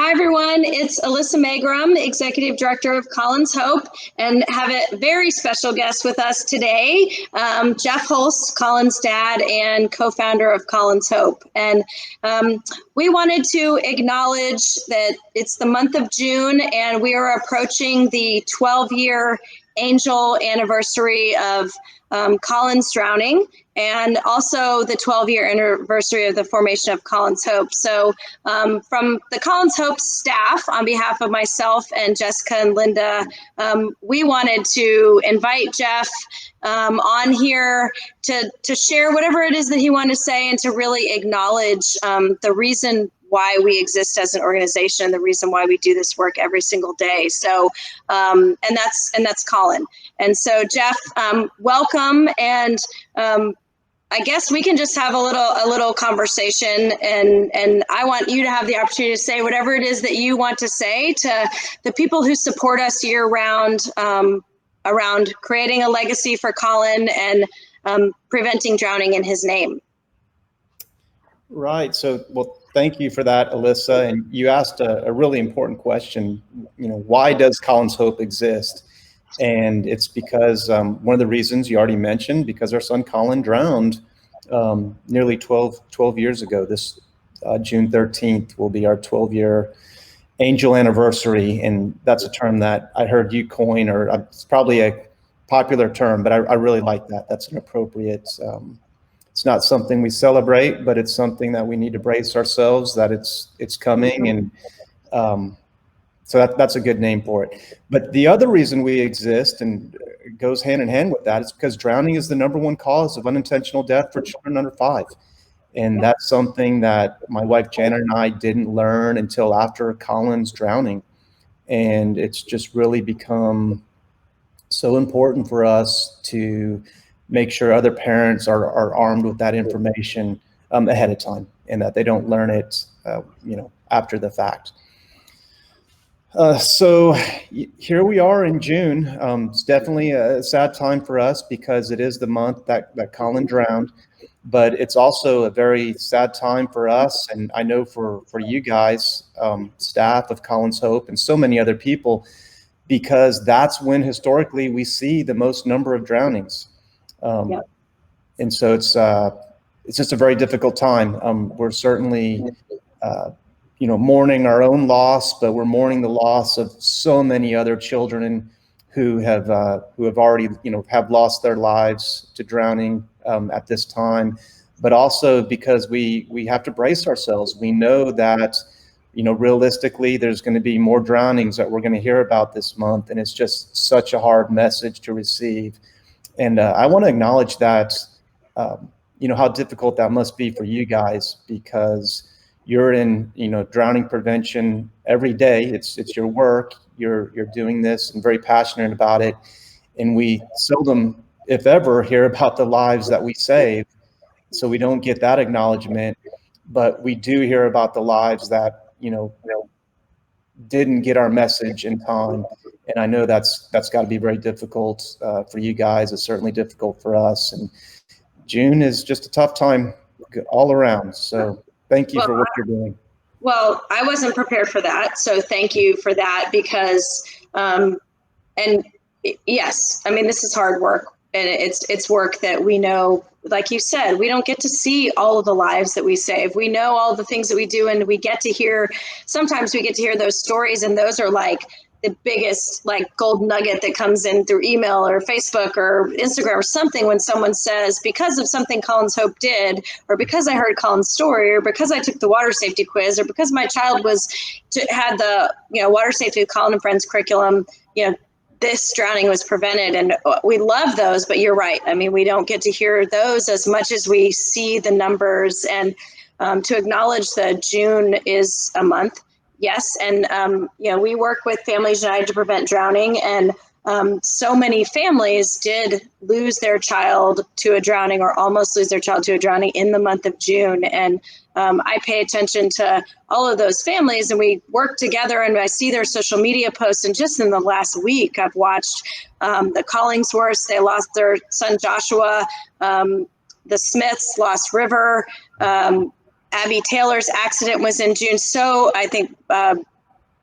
Hi, everyone. It's Alyssa Magrum, Executive Director of Colin's Hope, and have a very special guest with us today, Jeff Holst, Colin's dad and co-founder of Colin's Hope. And we wanted to acknowledge that it's the month of June, and we are approaching the 12-year angel anniversary of Colin's drowning, and also the 12-year anniversary of the formation of Colin's Hope. So from the Colin's Hope staff, on behalf of myself and Jessica and Linda, we wanted to invite Jeff on here to share whatever it is that he wanted to say, and to really acknowledge the reason why we exist as an organization, the reason why we do this work every single day. So, and that's Colin. And so, Jeff, welcome. And I guess we can just have a little conversation, and I want you to have the opportunity to say whatever it is that you want to say to the people who support us year round, around creating a legacy for Colin and preventing drowning in his name. Right. So, well, thank you for that, Alyssa. And you asked a really important question. You know, why does Colin's Hope exist? And it's because one of the reasons you already mentioned, because our son Colin drowned nearly 12 years ago. This June 13th will be our 12-year angel anniversary. And that's a term that I heard you coin, or it's probably a popular term, but I really like that. That's an appropriate, it's not something we celebrate, but it's something that we need to brace ourselves that it's coming. And so that's a good name for it. But the other reason we exist, and it goes hand in hand with that, is because drowning is the #1 cause of unintentional death for children under 5. And that's something that my wife Janet and I didn't learn until after Colin's drowning. And it's just really become so important for us to make sure other parents are armed with that information ahead of time, and that they don't learn it, after the fact. So here we are in June. It's definitely a sad time for us because it is the month that Colin drowned, but it's also a very sad time for us. And I know for you guys, staff of Colin's Hope, and so many other people, because that's when historically we see the most number of drownings. And so it's just a very difficult time. We're certainly, mourning our own loss, but we're mourning the loss of so many other children who have already, have lost their lives to drowning at this time. But also because we have to brace ourselves. We know that, realistically, there's going to be more drownings that we're going to hear about this month, and it's just such a hard message to receive. And I want to acknowledge that, how difficult that must be for you guys, because you're in, drowning prevention every day. It's your work. You're doing this and very passionate about it. And we seldom, if ever, hear about the lives that we save. So we don't get that acknowledgement, but we do hear about the lives that, didn't get our message in time. And I know that's got to be very difficult for you guys. It's certainly difficult for us. And June is just a tough time all around. So thank you for what you're doing. Well, I wasn't prepared for that. So thank you for that, because, and yes, I mean, this is hard work, and it's work that we know, like you said, we don't get to see all of the lives that we save. We know all the things that we do, and we get to hear, sometimes we get to hear those stories, and those are like the biggest gold nugget that comes in through email or Facebook or Instagram or something, when someone says, because of something Colin's Hope did, or because I heard Colin's story, or because I took the water safety quiz, or because my child had the water safety with Colin and Friends curriculum, this drowning was prevented. And we love those, but you're right. I mean, we don't get to hear those as much as we see the numbers. And to acknowledge that June is a month. Yes. And, we work with Families United to Prevent Drowning, and so many families did lose their child to a drowning, or almost lose their child to a drowning, in the month of June. And I pay attention to all of those families, and we work together, and I see their social media posts. And just in the last week, I've watched the Collingsworths, they lost their son Joshua, the Smiths lost River, Abby Taylor's accident was in June. So I think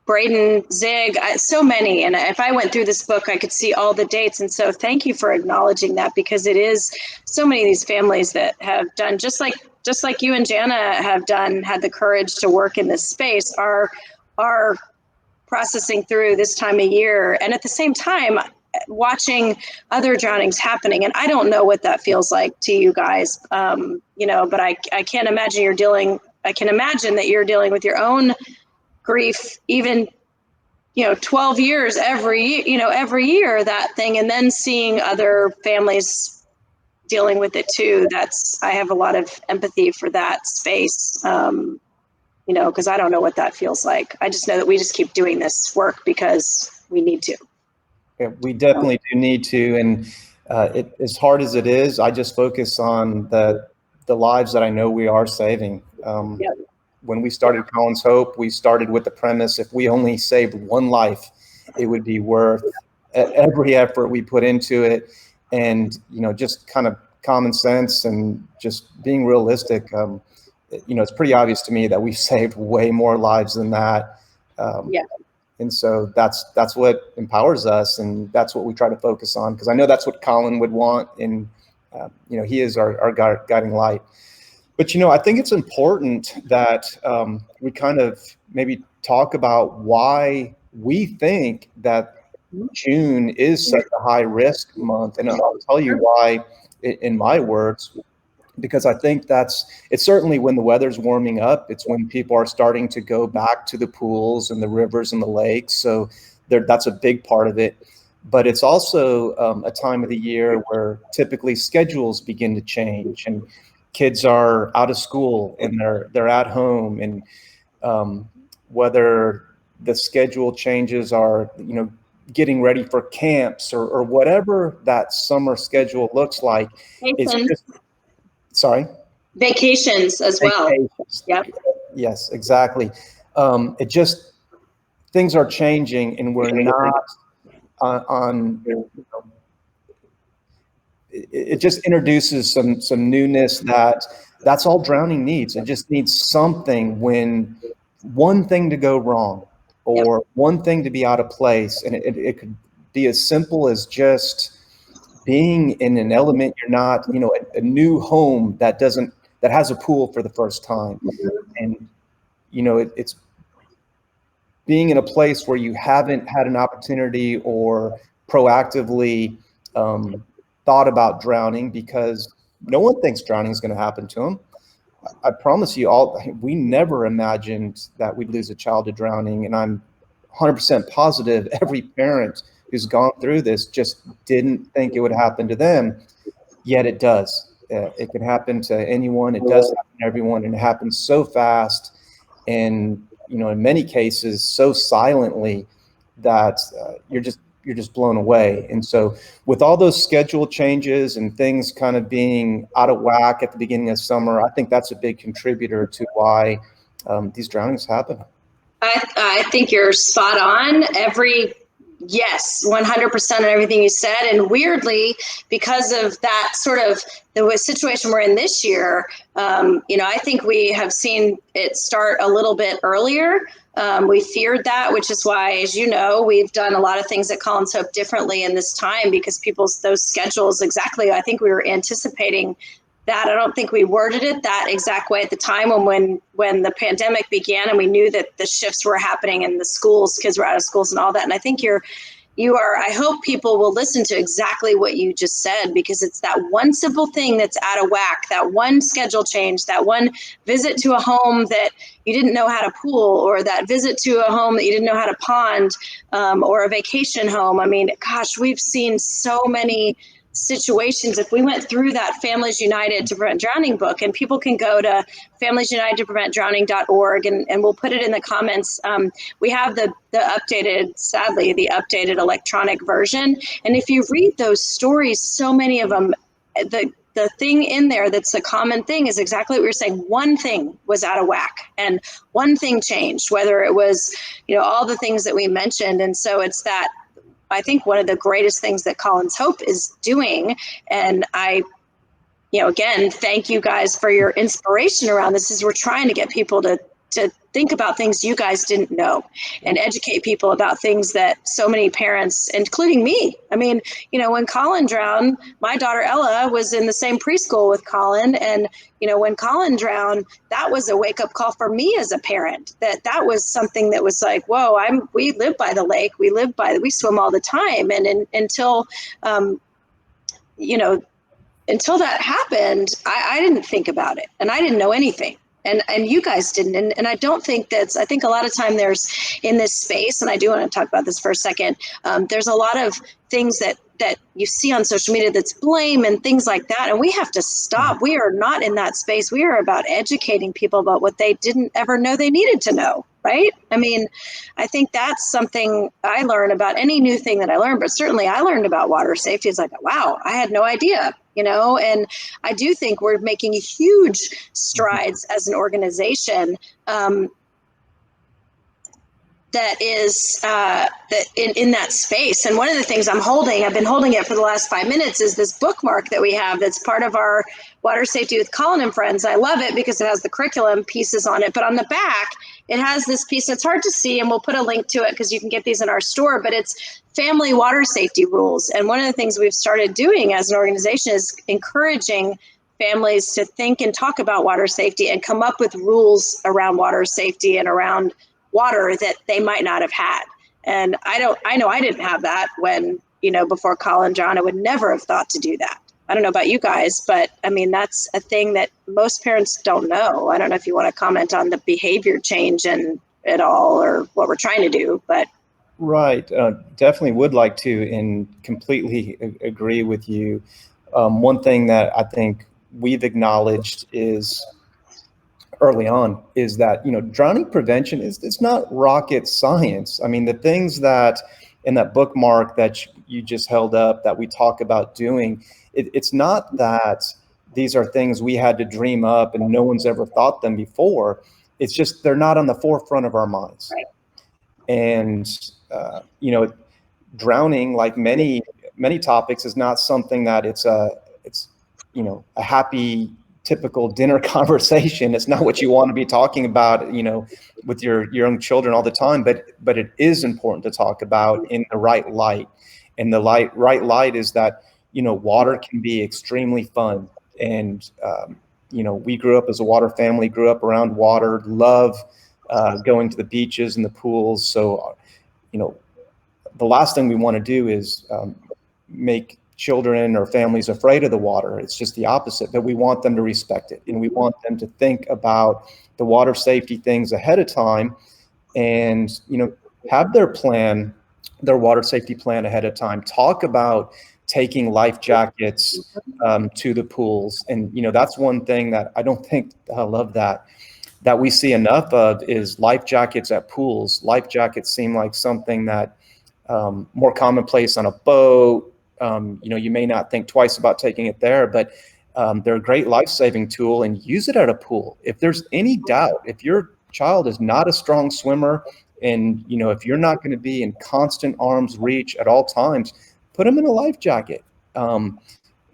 Braden, Zig, so many. And if I went through this book, I could see all the dates. And so thank you for acknowledging that, because it is so many of these families that have done, just like you and Jana have done, had the courage to work in this space, are processing through this time of year. And at the same time, watching other drownings happening. And I don't know what that feels like to you guys, but I can't imagine I can imagine that you're dealing with your own grief, even 12 years every year, that thing, and then seeing other families dealing with it too. I have a lot of empathy for that space, because I don't know what that feels like. I just know that we just keep doing this work because we need to. Yeah, we definitely do need to, and as hard as it is, I just focus on the lives that I know we are saving. Yep. When we started Colin's Hope, we started with the premise: if we only saved one life, it would be worth every effort we put into it. And just kind of common sense and just being realistic. It's pretty obvious to me that we've saved way more lives than that. Yeah. And so that's what empowers us, and that's what we try to focus on, because I know that's what Colin would want, and he is our guiding light. But I think it's important that we kind of maybe talk about why we think that June is such a high risk month, and I'll tell you why in my words. Because I think it's certainly when the weather's warming up, it's when people are starting to go back to the pools and the rivers and the lakes. So that's a big part of it. But it's also a time of the year where typically schedules begin to change, and kids are out of school and they're at home, and whether the schedule changes are, getting ready for camps or whatever that summer schedule looks like. It's just, sorry? Vacations as well. Yep. Yes, exactly. Things are changing, and we're not on it just introduces some newness that's all drowning needs. It just needs something, when one thing to go wrong or one thing to be out of place. And it could be as simple as just being in an element you're not, a new home that has a pool for the first time. And, it's being in a place where you haven't had an opportunity or proactively thought about drowning, because no one thinks drowning is going to happen to them. I promise you all, we never imagined that we'd lose a child to drowning. And I'm 100% positive every parent who's gone through this just didn't think it would happen to them, yet it does. It can happen to anyone. It does happen to everyone, and it happens so fast, and in many cases so silently that you're just blown away. And so with all those schedule changes and things kind of being out of whack at the beginning of summer, I think that's a big contributor to why these drownings happen. I think you're spot on. Yes, 100% of everything you said. And weirdly, because of that sort of the situation we're in this year, I think we have seen it start a little bit earlier. We feared that, which is why, as you know, we've done a lot of things at Colin's Hope differently in this time, because those schedules, exactly, I think we were anticipating that. I don't think we worded it that exact way at the time when the pandemic began, and we knew that the shifts were happening in the schools, kids were out of schools and all that. And I think I hope people will listen to exactly what you just said, because it's that one simple thing that's out of whack, that one schedule change, that one visit to a home that you didn't know how to pool, or that visit to a home that you didn't know how to pond, or a vacation home. I mean, gosh, we've seen so many situations. If we went through that Families United to Prevent Drowning book, and people can go to familiesunitedtopreventdrowning.org, and we'll put it in the comments. We have the updated electronic version. And if you read those stories, so many of them, the thing in there that's a common thing is exactly what you're saying. One thing was out of whack, and one thing changed, whether it was, all the things that we mentioned. And so it's that, I think, one of the greatest things that Colin's Hope is doing. And again, thank you guys for your inspiration around this, as we're trying to get people to to think about things you guys didn't know and educate people about things that so many parents, including me. I mean, when Colin drowned, my daughter Ella was in the same preschool with Colin. And, when Colin drowned, that was a wake up call for me as a parent, that was something that was like, whoa, we live by the lake. We swim all the time. And until, until that happened, I didn't think about it, and I didn't know anything. And you guys didn't. And I don't think I think a lot of time there's in this space, and I do want to talk about this for a second. There's a lot of things that you see on social media that's blame and things like that. And we have to stop. We are not in that space. We are about educating people about what they didn't ever know they needed to know. Right? I mean, I think that's something I learn about any new thing that I learn, but certainly I learned about water safety. It's like, wow, I had no idea, and I do think we're making huge strides as an organization that is in that space. And one of the things I've been holding it for the last 5 minutes, is this bookmark that we have that's part of our Water Safety with Colin and Friends. I love it because it has the curriculum pieces on it, but on the back, it has this piece that's hard to see, and we'll put a link to it because you can get these in our store, but it's family water safety rules. And one of the things we've started doing as an organization is encouraging families to think and talk about water safety and come up with rules around water safety and around water that they might not have had. And I know I didn't have that when, before Colin John, I would never have thought to do that. I don't know about you guys, but I mean, that's a thing that most parents don't know. I don't know if you want to comment on the behavior change and at all, or what we're trying to do, but. Right. Definitely would like to, and completely agree with you. One thing that I think we've acknowledged is early on is that, drowning prevention it's not rocket science. I mean, the things that in that bookmark that you just held up that we talk about doing, it's not that these are things we had to dream up and no one's ever thought them before. It's just they're not on the forefront of our minds. Right. And drowning, like many topics, is not something that it's a happy typical dinner conversation. It's not what you want to be talking about, with your young children all the time, but it is important to talk about in the right light. And the right light is that, water can be extremely fun. And, we grew up as a water family, grew up around water, love going to the beaches and the pools. So, the last thing we want to do is make children or families afraid of the water. It's just the opposite, that we want them to respect it. And we want them to think about the water safety things ahead of time and, have their water safety plan ahead of time. Talk about taking life jackets to the pools. And, that's one thing that I don't think, I love that we see enough of, is life jackets at pools. Life jackets seem like something that more commonplace on a boat. You may not think twice about taking it there, but they're a great life-saving tool, and use it at a pool. If there's any doubt, if your child is not a strong swimmer, and if you're not going to be in constant arm's reach at all times, put them in a life jacket, and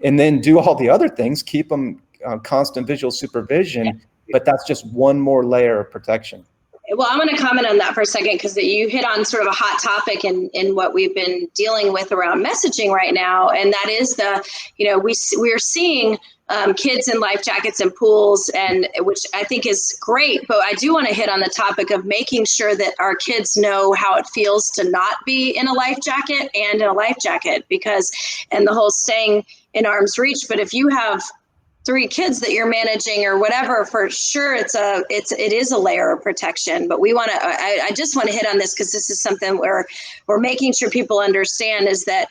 then do all the other things. Keep them constant visual supervision, but that's just one more layer of protection. Well, I'm going to comment on that for a second, because you hit on sort of a hot topic in what we've been dealing with around messaging right now. And that is we're seeing kids in life jackets and pools, and which I think is great. But I do want to hit on the topic of making sure that our kids know how it feels to not be in a life jacket and in a life jacket, and the whole staying in arm's reach. But if you have 3 kids that you're managing or whatever, for sure it is a layer of protection. But I just want to hit on this, because this is something where we're making sure people understand, is that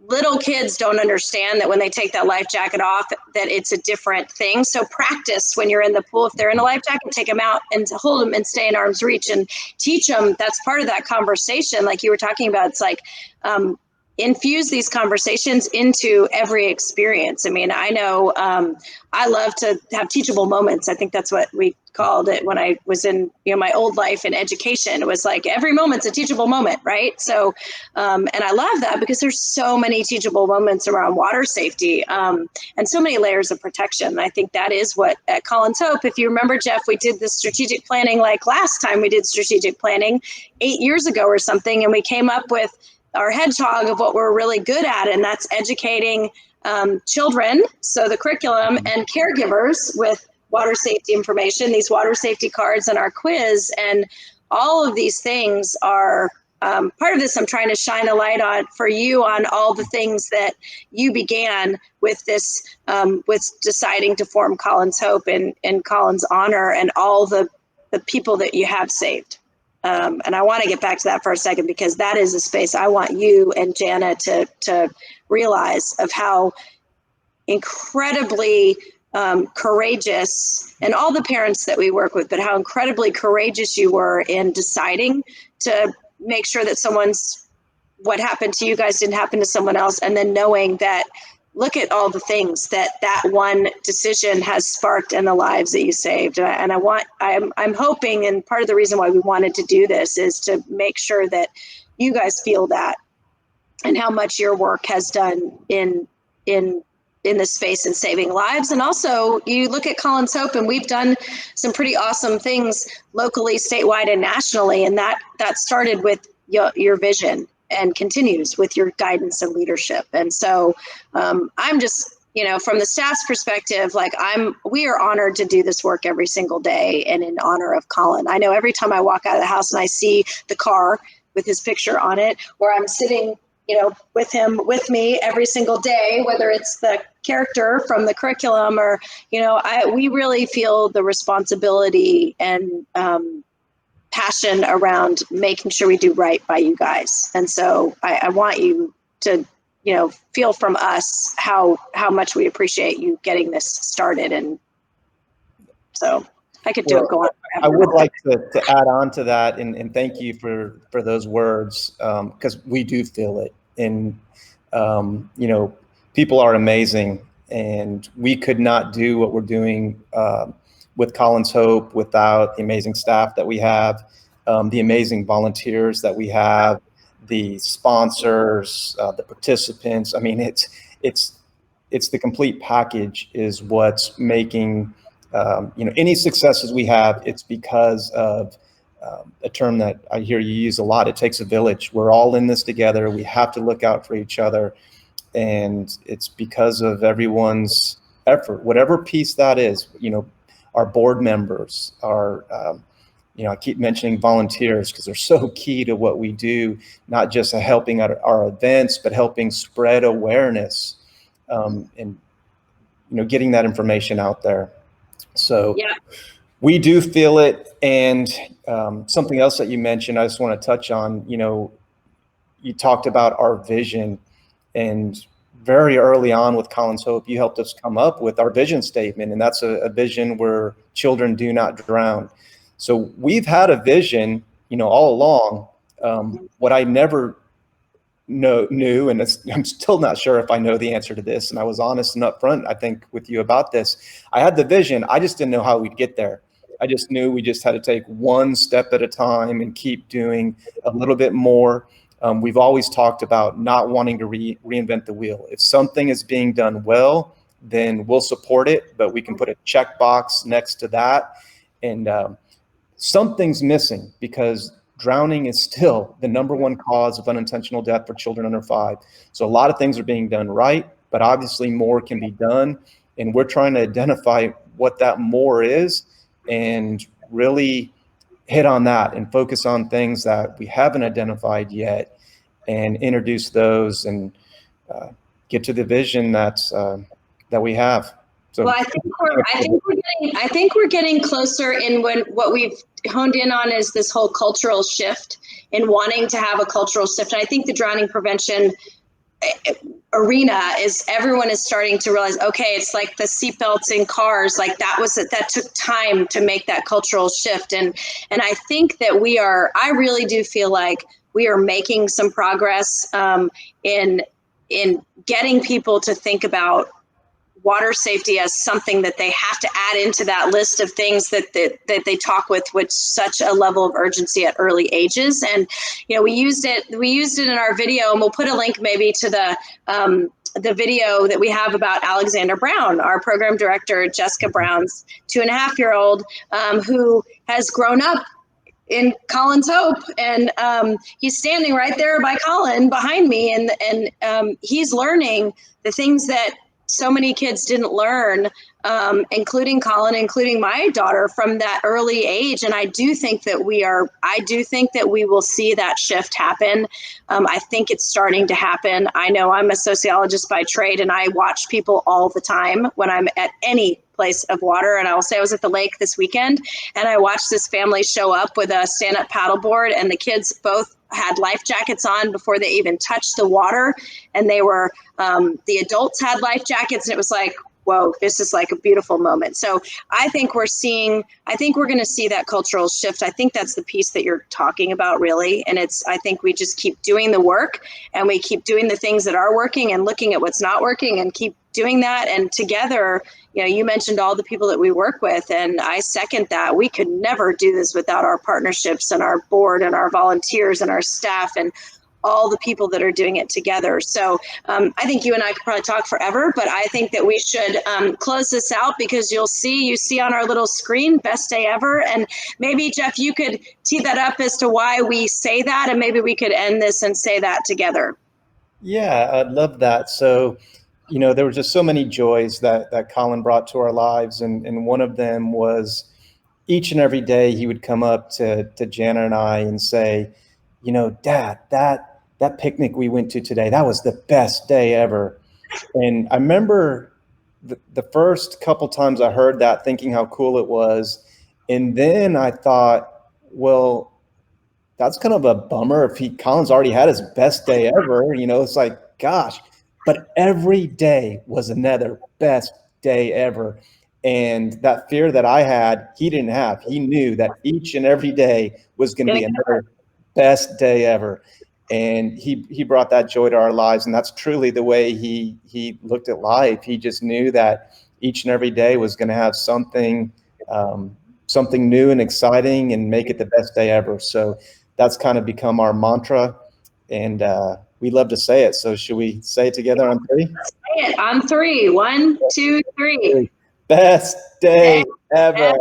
little kids don't understand that when they take that life jacket off, that it's a different thing. So practice when you're in the pool. If they're in a life jacket, take them out and hold them and stay in arm's reach, and teach them. That's part of that conversation, like you were talking about. It's like infuse these conversations into every experience. I mean, I know I love to have teachable moments. I think that's what we called it when I was in, my old life in education. It was like every moment's a teachable moment, right? So, and I love that because there's so many teachable moments around water safety and so many layers of protection. I think that is what at Colin's Hope, if you remember, Jeff, we did this strategic planning like last time we did strategic planning 8 years ago or something, and we came up with our hedgehog of what we're really good at, and that's educating children, so the curriculum, and caregivers with water safety information, these water safety cards, and our quiz. And all of these things are part of this. I'm trying to shine a light on for you on all the things that you began with this, with deciding to form Colin's Hope in Colin's honor, and all the people that you have saved. And I want to get back to that for a second, because that is a space I want you and Jana to realize of how incredibly courageous, and all the parents that we work with, but how incredibly courageous you were in deciding to make sure that what happened to you guys didn't happen to someone else. And then knowing that, look at all the things that one decision has sparked in the lives that you saved. And I'm hoping, and part of the reason why we wanted to do this is to make sure that you guys feel that, and how much your work has done in this space and saving lives. And also, you look at Colin's Hope, and we've done some pretty awesome things locally, statewide, and nationally. And that started with your vision and continues with your guidance and leadership. And so I'm just, from the staff's perspective, like we are honored to do this work every single day, and in honor of Colin. I know every time I walk out of the house and I see the car with his picture on it, or I'm sitting, with him, with me every single day, whether it's the character from the curriculum or, we really feel the responsibility and passion around making sure we do right by you guys. And so I want you to, feel from us how much we appreciate you getting this started. And so I could go on forever. I would like to add on to that, and thank you for those words, because we do feel it. And, people are amazing, and we could not do what we're doing with Colin's Hope without the amazing staff that we have, the amazing volunteers that we have, the sponsors, the participants. I mean, it's the complete package is what's making, any successes we have. It's because of a term that I hear you use a lot. It takes a village. We're all in this together. We have to look out for each other. And it's because of everyone's effort, whatever piece that is, our board members, our, I keep mentioning volunteers because they're so key to what we do, not just helping at our events, but helping spread awareness and, getting that information out there. So yeah. We do feel it. And something else that you mentioned, I just want to touch on, you talked about our vision, and very early on with Colin's Hope, you helped us come up with our vision statement. And that's a vision where children do not drown. So we've had a vision, all along. What I never knew, and I'm still not sure if I know the answer to this, and I was honest and upfront, I think, with you about this. I had the vision. I just didn't know how we'd get there. I just knew we just had to take one step at a time and keep doing a little bit more. We've always talked about not wanting to reinvent the wheel. If something is being done well, then we'll support it, but we can put a checkbox next to that. And something's missing, because drowning is still the #1 cause of unintentional death for children under 5. So a lot of things are being done right, but obviously more can be done. And we're trying to identify what that more is and really hit on that and focus on things that we haven't identified yet and introduce those and get to the vision that we have. So, well, I think we're getting closer in what we've honed in on is this whole cultural shift in wanting to have a cultural shift. And I think the drowning prevention arena is everyone is starting to realize, okay, it's like the seatbelts in cars, like that took time to make that cultural shift. And I think that I really do feel like we are making some progress in getting people to think about water safety as something that they have to add into that list of things that they talk with such a level of urgency at early ages. And we used it in our video, and we'll put a link maybe to the video that we have about Alexander Brown, our program director, Jessica Brown's 2.5-year-old, who has grown up in Colin's Hope, and he's standing right there by Colin behind me, and he's learning the things that so many kids didn't learn, including Colin, including my daughter, from that early age. And I do think that we will see that shift happen. I think it's starting to happen. I know I'm a sociologist by trade, and I watch people all the time when I'm at any place of water. And I will say I was at the lake this weekend, and I watched this family show up with a stand-up paddleboard, and the kids both had life jackets on before they even touched the water. And they were, the adults had life jackets, and it was like, whoa, this is like a beautiful moment. So I think we're going to see that cultural shift. I think that's the piece that you're talking about, really. And I think we just keep doing the work, and we keep doing the things that are working and looking at what's not working and keep doing that. And together, you mentioned all the people that we work with, and I second that. We could never do this without our partnerships and our board and our volunteers and our staff and all the people that are doing it together. So I think you and I could probably talk forever, but I think that we should close this out, because you see on our little screen, best day ever. And maybe, Jeff, you could tee that up as to why we say that, and maybe we could end this and say that together. Yeah, I'd love that. So, there were just so many joys that Colin brought to our lives. And one of them was each and every day he would come up to Jana and I and say, Dad, that picnic we went to today, that was the best day ever. And I remember the first couple times I heard that, thinking how cool it was. And then I thought, well, that's kind of a bummer if Colin's already had his best day ever. It's like, gosh, but every day was another best day ever. And that fear that I had, he didn't have. He knew that each and every day was going to be another best day ever. And he brought that joy to our lives. And that's truly the way he looked at life. He just knew that each and every day was going to have something new and exciting, and make it the best day ever. So that's kind of become our mantra, and we love to say it. So should we say it together on 3? Say it on 3. 1, 2, 3. Best day ever.